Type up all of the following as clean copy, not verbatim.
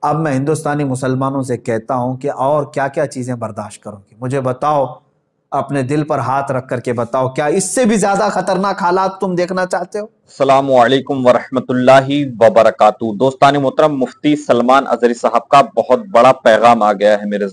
اب میں ہندوستانی مسلمانوں سے کہتا ہوں کہ اور کیا کیا چیزیں برداشت کرو گے؟ مجھے بتاؤ، اپنے دل پر ہاتھ رکھ کر کے بتاؤ، کیا اس سے بھی زیادہ خطرناک حالات تم دیکھنا چاہتے ہو؟ السلام علیکم ورحمۃ اللہ وبرکاتہ۔ دوستان محترم، مفتی سلمان اظہری صاحب کا بہت بڑا پیغام آ گیا ہے میرے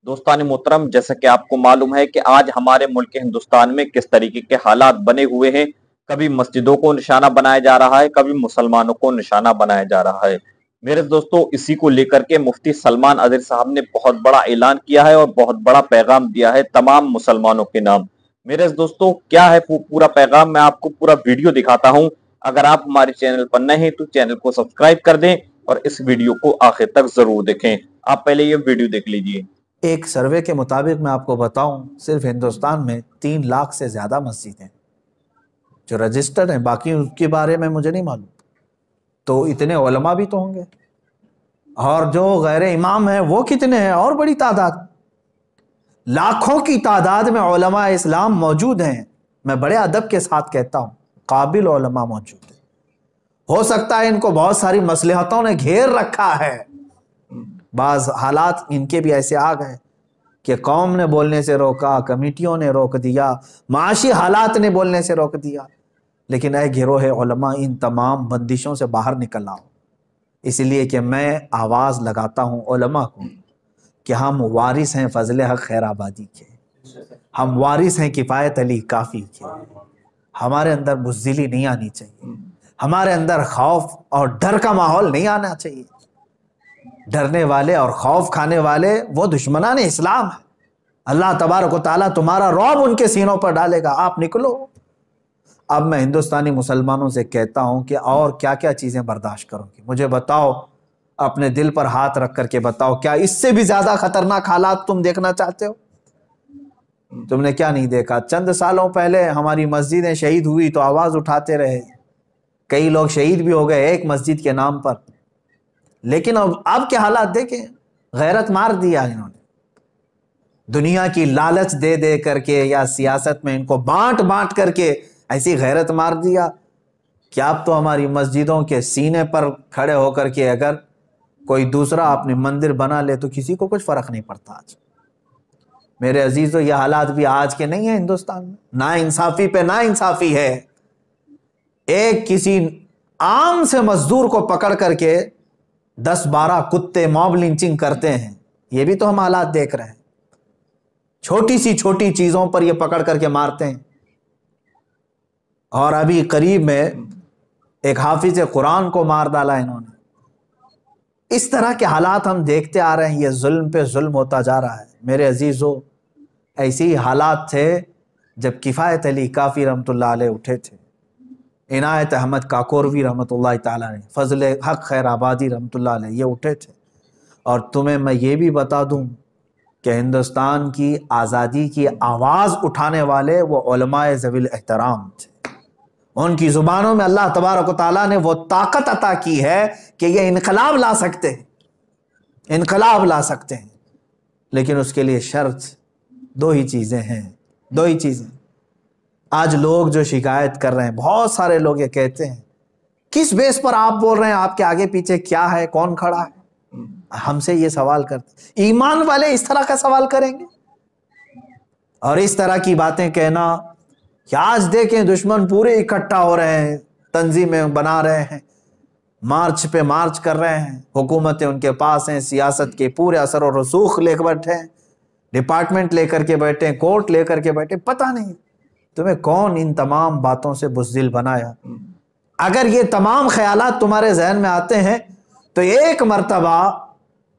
دوستان محترم، جیسا کہ آپ کو معلوم ہے کہ آج ہمارے ملک ہندوستان میں کس طریقے کے حالات بنے ہوئے ہیں۔ کبھی مسجدوں کو نشانہ بنایا جا رہا ہے، کبھی مسلمانوں کو نشانہ بنایا جا رہا ہے۔ میرے دوستو، اسی کو لے کر کے مفتی سلمان اظہری صاحب نے بہت بڑا اعلان کیا ہے اور بہت بڑا پیغام دیا ہے تمام مسلمانوں کے نام۔ میرے دوستو، کیا ہے پورا پیغام؟ میں آپ کو پورا ویڈیو دکھاتا ہوں۔ اگر آپ ہمارے چینل پر نئے ہیں تو چینل کو سبسکرائب کر دیں اور اس ویڈیو کو آخر تک ضرور دیکھیں۔ آپ پہلے یہ ویڈیو دیکھ لیجئے۔ ایک سروے کے مطابق میں آپ کو بتاؤں، صرف ہندوستان میں 3 لاکھ سے زیادہ مسجدیں جو رجسٹرڈ ہیں، باقی اس کے بارے میں مجھے نہیں معلوم۔ تو اتنے علماء بھی تو ہوں گے، اور جو غیر امام ہیں وہ کتنے ہیں؟ اور بڑی تعداد، لاکھوں کی تعداد میں علماء اسلام موجود ہیں۔ میں بڑے ادب کے ساتھ کہتا ہوں، قابل علماء موجود ہیں۔ ہو سکتا ہے ان کو بہت ساری مصلحتوں نے گھیر رکھا ہے، بعض حالات ان کے بھی ایسے آ گئے کہ قوم نے بولنے سے روکا، کمیٹیوں نے روک دیا، معاشی حالات نے بولنے سے روک دیا، لیکن اے گروہ علماء، ان تمام بندشوں سے باہر نکل آؤ۔ اس لیے کہ میں آواز لگاتا ہوں علماء کو کہ ہم وارث ہیں فضل حق خیر آبادی کے، ہم وارث ہیں کفایت علی کافی کے۔ ہمارے اندر بزدلی نہیں آنی چاہیے، ہمارے اندر خوف اور ڈر کا ماحول نہیں آنا چاہیے۔ ڈرنے والے اور خوف کھانے والے وہ دشمنان اسلام ہیں۔ اللہ تبارک و تعالیٰ تمہارا رعب ان کے سینوں پر ڈالے گا، آپ نکلو۔ اب میں ہندوستانی مسلمانوں سے کہتا ہوں کہ اور کیا کیا چیزیں برداشت کرو گے؟ مجھے بتاؤ، اپنے دل پر ہاتھ رکھ کر کے بتاؤ، کیا اس سے بھی زیادہ خطرناک حالات تم دیکھنا چاہتے ہو؟ تم نے کیا نہیں دیکھا؟ چند سالوں پہلے ہماری مسجدیں شہید ہوئی تو آواز اٹھاتے رہے، کئی لوگ شہید بھی ہو گئے ایک مسجد کے نام پر، لیکن اب کے حالات دیکھیں، غیرت مار دیا انہوں نے۔ دنیا کی لالچ دے دے کر کے یا سیاست میں ان کو بانٹ بانٹ کر کے ایسی غیرت مار دیا کہ اب تو ہماری مسجدوں کے سینے پر کھڑے ہو کر کے اگر کوئی دوسرا اپنے مندر بنا لے تو کسی کو کچھ فرق نہیں پڑتا۔ آج میرے عزیزو، یہ حالات بھی آج کے نہیں ہیں ہندوستان میں۔ نا انصافی پہ نا انصافی ہے۔ ایک کسی عام سے مزدور کو پکڑ کر کے 10-12 کتے موب لنچنگ کرتے ہیں، یہ بھی تو ہم حالات دیکھ رہے ہیں۔ چھوٹی سی چھوٹی چیزوں پر یہ پکڑ کر کے مارتے ہیں۔ اور ابھی قریب میں ایک حافظ قرآن کو مار ڈالا انہوں نے۔ اس طرح کے حالات ہم دیکھتے آ رہے ہیں، یہ ظلم پہ ظلم ہوتا جا رہا ہے۔ میرے عزیزو، ایسی ہی حالات تھے جب کفایت علی کافی رحمۃ اللہ علیہ اٹھے تھے، عنایت احمد کاکوروی رحمۃ اللہ تعالیٰ نے، فضل حق خیر آبادی رحمۃ اللہ علیہ، یہ اٹھے تھے۔ اور تمہیں میں یہ بھی بتا دوں کہ ہندوستان کی آزادی کی آواز اٹھانے والے وہ علماء ذوی الاحترام تھے۔ ان کی زبانوں میں اللہ تبارک و تعالیٰ نے وہ طاقت عطا کی ہے کہ یہ انقلاب لا سکتے ہیں، انقلاب لا سکتے ہیں، لیکن اس کے لیے شرط 2 ہی چیزیں ہیں، 2 ہی چیزیں۔ آج لوگ جو شکایت کر رہے ہیں، بہت سارے لوگ یہ کہتے ہیں، کس بیس پر آپ بول رہے ہیں؟ آپ کے آگے پیچھے کیا ہے؟ کون کھڑا ہے؟ ہم سے یہ سوال کرتے۔ ایمان والے اس طرح کا سوال کریں گے؟ اور اس طرح کی باتیں کہنا کہ آج دیکھیں دشمن پورے اکٹھا ہو رہے ہیں، تنظیمیں بنا رہے ہیں، مارچ پہ مارچ کر رہے ہیں، حکومتیں ان کے پاس ہیں، سیاست کے پورے اثر و رسوخ لے کر بیٹھے ہیں، ڈپارٹمنٹ لے کر کے بیٹھے ہیں، کورٹ لے کر کے بیٹھے، پتہ نہیں تمہیں کون ان تمام باتوں سے بزدل بنایا۔ اگر یہ تمام خیالات تمہارے ذہن میں آتے ہیں تو ایک مرتبہ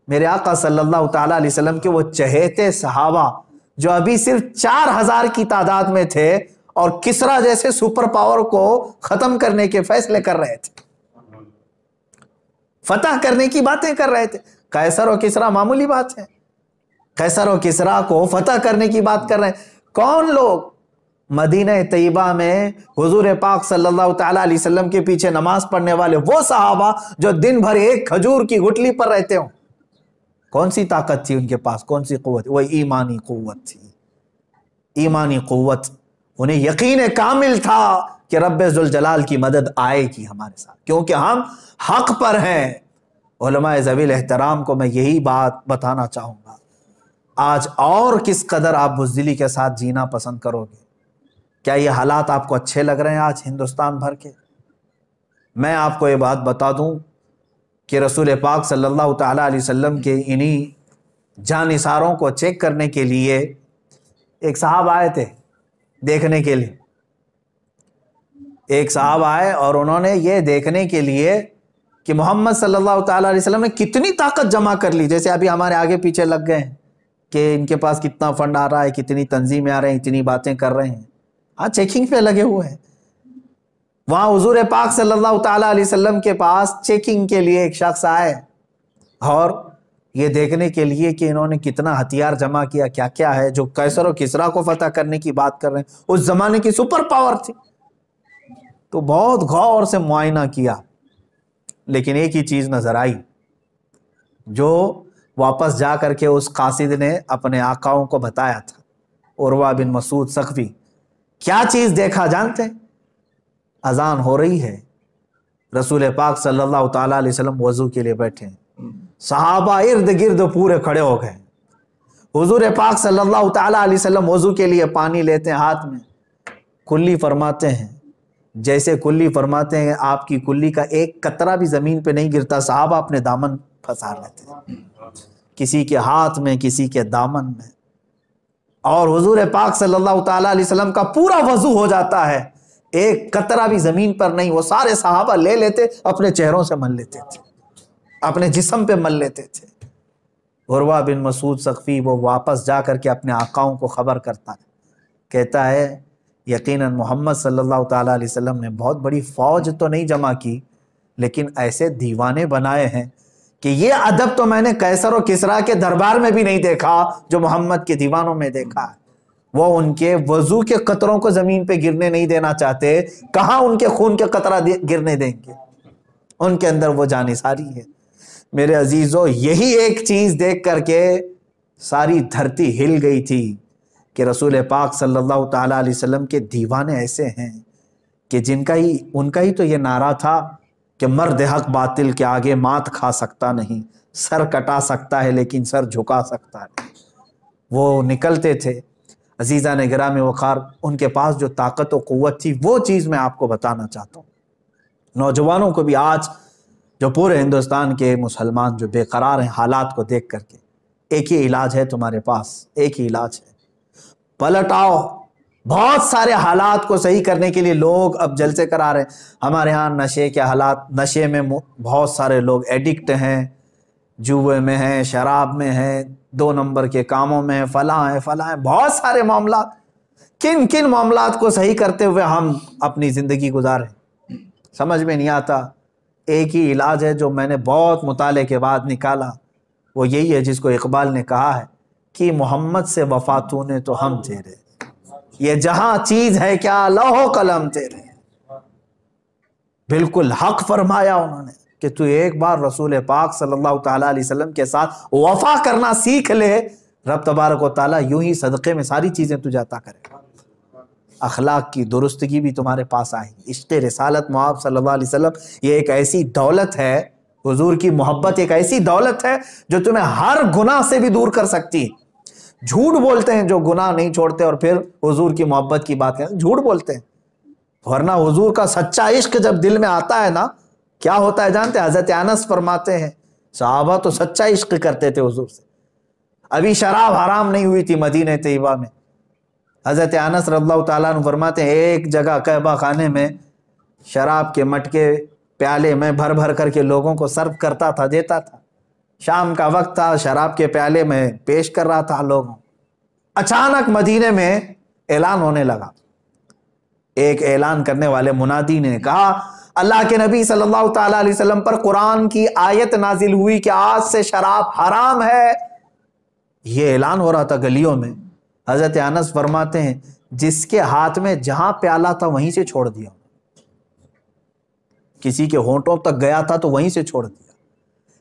میرے آقا صلی اللہ تعالیٰ علیہ وسلم کے وہ چہیتے صحابہ جو ابھی صرف 4000 کی تعداد میں تھے اور کسرا جیسے سپر پاور کو ختم کرنے کے فیصلے کر رہے تھے، فتح کرنے کی باتیں کر رہے تھے۔ قیصر و کسرا معمولی بات ہے، قیصر و کسرا کو فتح کرنے کی بات کر رہے ہیں۔ کون لوگ؟ مدینہ طیبہ میں حضور پاک صلی اللہ تعالیٰ علیہ وسلم کے پیچھے نماز پڑھنے والے وہ صحابہ جو دن بھر ایک کھجور کی گٹلی پر رہتے ہوں۔ کون سی طاقت تھی ان کے پاس؟ کون سی قوت؟ وہ ایمانی قوت تھی، ایمانی قوت۔ انہیں یقین کامل تھا کہ رب ذوالجلال کی مدد آئے گی ہمارے ساتھ، کیونکہ ہم حق پر ہیں، علماء ذویل احترام کو میں یہی بات بتانا چاہوں گا، آج اور کس قدر آپ بزدلی کے ساتھ جینا پسند کرو گے؟ کیا یہ حالات آپ کو اچھے لگ رہے ہیں آج ہندوستان بھر کے؟ میں آپ کو یہ بات بتا دوں کہ رسول پاک صلی اللہ تعالیٰ علیہ وسلم کے انہی جانثاروں کو چیک کرنے کے لیے ایک صاحب آئے تھے دیکھنے کے لیے، ایک صاحب آئے اور انہوں نے یہ دیکھنے کے لیے کہ محمد صلی اللہ تعالیٰ علیہ وسلم نے کتنی طاقت جمع کر لی، جیسے ابھی ہمارے آگے پیچھے لگ گئے ہیں کہ ان کے پاس کتنا فنڈ آ رہا ہے، کتنی تنظیمیں آ رہے ہیں، اتنی باتیں کر رہے ہیں، ہاں چیکنگ پہ لگے ہوئے ہیں۔ وہاں حضور پاک صلی اللہ تعالیٰ علیہ وسلم کے پاس چیکنگ کے لیے ایک شخص آئے اور یہ دیکھنے کے لیے کہ انہوں نے کتنا ہتھیار جمع کیا، کیا کیا ہے، جو قیصر و کسریٰ کو فتح کرنے کی بات کر رہے ہیں، اس زمانے کی سپر پاور تھی۔ تو بہت غور سے معائنہ کیا، لیکن ایک ہی چیز نظر آئی جو واپس جا کر کے اس قاصد نے اپنے آقاؤں کو بتایا تھا، عروہ بن مسعود ثقفی۔ کیا چیز دیکھا جانتے ہیں؟ اذان ہو رہی ہے، رسول پاک صلی اللہ تعالیٰ علیہ وسلم وضو کے لیے بیٹھے ہیں، صحابہ ارد گرد پورے کھڑے ہو گئے، حضور پاک صلی اللہ تعالیٰ علیہ وسلم وضو کے لیے پانی لیتے ہیں ہاتھ میں، کلی فرماتے ہیں، جیسے کلی فرماتے ہیں آپ کی کلی کا ایک قطرہ بھی زمین پہ نہیں گرتا، صحابہ اپنے دامن پھنسا لیتے ہیں، کسی کے ہاتھ میں کسی کے دامن میں، اور حضور پاک صلی اللہ تعالیٰ علیہ وسلم کا پورا وضو ہو جاتا ہے، ایک قطرہ بھی زمین پر نہیں، وہ سارے صحابہ لے لیتے، اپنے چہروں سے مل لیتے تھے، اپنے جسم پہ مل لیتے تھے۔ عروہ بن مسعود ثقفی وہ واپس جا کر کے اپنے آقاؤں کو خبر کرتا ہے، کہتا ہے یقیناً محمد صلی اللہ تعالیٰ علیہ وسلم نے بہت بڑی فوج تو نہیں جمع کی، لیکن ایسے دیوانے بنائے ہیں کہ یہ ادب تو میں نے قیصر و کسریٰ کے دربار میں بھی نہیں دیکھا جو محمد کے دیوانوں میں دیکھا ہے۔ وہ ان کے وضو کے قطروں کو زمین پہ گرنے نہیں دینا چاہتے، کہاں ان کے خون کے قطرہ گرنے دیں گے؟ ان کے اندر وہ جانثاری ہے۔ میرے عزیزو، یہی ایک چیز دیکھ کر کے ساری دھرتی ہل گئی تھی کہ رسول پاک صلی اللہ تعالیٰ علیہ وسلم کے دیوانے ایسے ہیں کہ ان کا ہی تو یہ نعرہ تھا کہ مرد حق باطل کے آگے مات کھا سکتا نہیں، سر کٹا سکتا ہے لیکن سر جھکا سکتا ہے۔ وہ نکلتے تھے۔ عزیزان گرامی وقار، ان کے پاس جو طاقت و قوت تھی، وہ چیز میں آپ کو بتانا چاہتا ہوں۔ نوجوانوں کو بھی آج جو پورے ہندوستان کے مسلمان جو بے قرار ہیں حالات کو دیکھ کر کے، ایک ہی علاج ہے تمہارے پاس، ایک ہی علاج ہے، پلٹ آؤ۔ بہت سارے حالات کو صحیح کرنے کے لیے لوگ اب جلسے کرا رہے ہیں۔ ہمارے ہاں نشے کے حالات، نشے میں بہت سارے لوگ ایڈکٹ ہیں، جوئے میں ہیں، شراب میں ہیں، 2 نمبر کے کاموں میں، فلاں ہیں، بہت سارے معاملات۔ کن کن معاملات کو صحیح کرتے ہوئے ہم اپنی زندگی گزاریں، سمجھ میں نہیں آتا۔ ایک ہی علاج ہے جو میں نے بہت مطالعے کے بعد نکالا، وہ یہی ہے جس کو اقبال نے کہا ہے کہ محمد سے وفا تو نے تو ہم تیرے، یہ جہاں چیز ہے کیا لوح و قلم تیرے۔ بالکل حق فرمایا انہوں نے کہ تو ایک بار رسول پاک صلی اللہ تعالیٰ علیہ وسلم کے ساتھ وفا کرنا سیکھ لے، رب تبارک و تعالیٰ یوں ہی صدقے میں ساری چیزیں تجھے عطا کرے گا۔ اخلاق کی درستگی بھی تمہارے پاس آئے گی۔ عشق رسالت محمد صلی اللہ علیہ وسلم یہ ایک ایسی دولت ہے، حضور کی محبت ایک ایسی دولت ہے جو تمہیں ہر گناہ سے بھی دور کر سکتی ہے۔ جھوٹ بولتے ہیں جو گناہ نہیں چھوڑتے اور پھر حضور کی محبت کی بات کرتے ہیں، جھوٹ بولتے ہیں، ورنہ حضور کا سچا عشق جب دل میں آتا ہے نا، کیا ہوتا ہے جانتے ہیں؟ حضرت انس فرماتے ہیں صحابہ تو سچا عشق کرتے تھے حضور سے، ابھی شراب حرام نہیں ہوئی تھی مدینہ طیبہ میں۔ حضرت انس رضی اللہ تعالیٰ عنہ فرماتے ہیں ایک جگہ کعبہ خانے میں شراب کے مٹکے پیالے میں بھر بھر کر کے لوگوں کو سرو کرتا تھا، دیتا تھا۔ شام کا وقت تھا، شراب کے پیالے میں پیش کر رہا تھا لوگوں۔ اچانک مدینے میں اعلان ہونے لگا، ایک اعلان کرنے والے منادی نے کہا اللہ کے نبی صلی اللہ تعالیٰ علیہ وسلم پر قرآن کی آیت نازل ہوئی کہ آج سے شراب حرام ہے۔ یہ اعلان ہو رہا تھا گلیوں میں۔ حضرت انس فرماتے ہیں جس کے ہاتھ میں جہاں پیالہ تھا وہیں سے چھوڑ دیا، کسی کے ہونٹوں تک گیا تھا تو وہیں سے چھوڑ دیا۔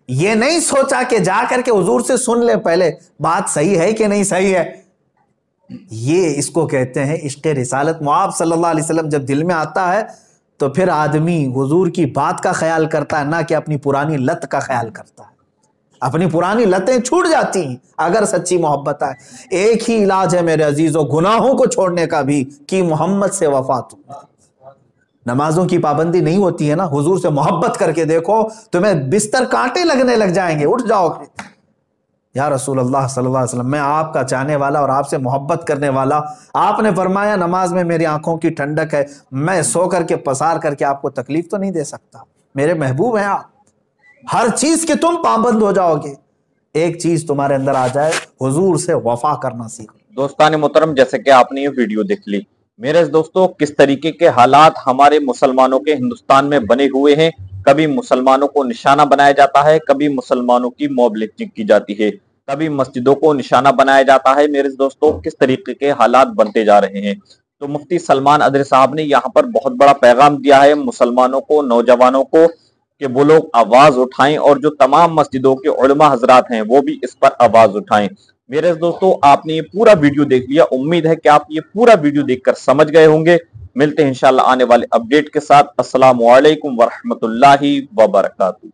یہ نہیں سوچا کہ جا کر کے حضور سے سن لے پہلے بات صحیح ہے کہ نہیں صحیح ہے۔ یہ اس کو کہتے ہیں عشق رسالت۔ معاذ صلی اللہ علیہ وسلم جب دل میں آتا ہے تو پھر آدمی حضور کی بات کا خیال کرتا ہے، نہ کہ اپنی پرانی لت کا خیال کرتا ہے۔ اپنی پرانی لتیں چھوٹ جاتی ہیں اگر سچی محبت آئے۔ ایک ہی علاج ہے میرے عزیزوں گناہوں کو چھوڑنے کا بھی، کہ محمد سے وفا تم۔ نمازوں کی پابندی نہیں ہوتی ہے نا، حضور سے محبت کر کے دیکھو، تمہیں بستر کانٹے لگنے لگ جائیں گے، اٹھ جاؤ گے، یا رسول اللہ صلی اللہ علیہ وسلم میں آپ کا چاہنے والا اور آپ سے محبت کرنے والا، آپ نے فرمایا نماز میں میری آنکھوں کی ٹھنڈک ہے، میں سو کر کے پسار کر کے آپ کو تکلیف تو نہیں دے سکتا، میرے محبوب ہیں آپ، ہر چیز کے تم پابند ہو جاؤ گے، ایک چیز تمہارے اندر آ جائے، حضور سے وفا کرنا سیکھو۔ دوستان محترم، جیسے کہ آپ نے یہ ویڈیو دیکھ لی، میرے دوستوں کس طریقے کے حالات ہمارے مسلمانوں کے ہندوستان میں بنے ہوئے ہیں، کبھی مسلمانوں کو نشانہ بنایا جاتا ہے، کبھی مسلمانوں کی موب لنچنگ کی جاتی ہے، کبھی مسجدوں کو نشانہ بنایا جاتا ہے، میرے دوستوں کس طریقے کے حالات بنتے جا رہے ہیں۔ تو مفتی سلمان ازہری صاحب نے یہاں پر بہت بڑا پیغام دیا ہے مسلمانوں کو، نوجوانوں کو، کہ وہ لوگ آواز اٹھائیں، اور جو تمام مسجدوں کے علماء حضرات ہیں وہ بھی اس پر آواز اٹھائیں۔ میرے دوستو آپ نے یہ پورا ویڈیو دیکھ لیا، امید ہے کہ آپ یہ پورا ویڈیو دیکھ کر سمجھ گئے ہوں گے۔ ملتے ہیں انشاءاللہ آنے والے اپڈیٹ کے ساتھ۔ السلام علیکم ورحمۃ اللہ وبرکاتہ۔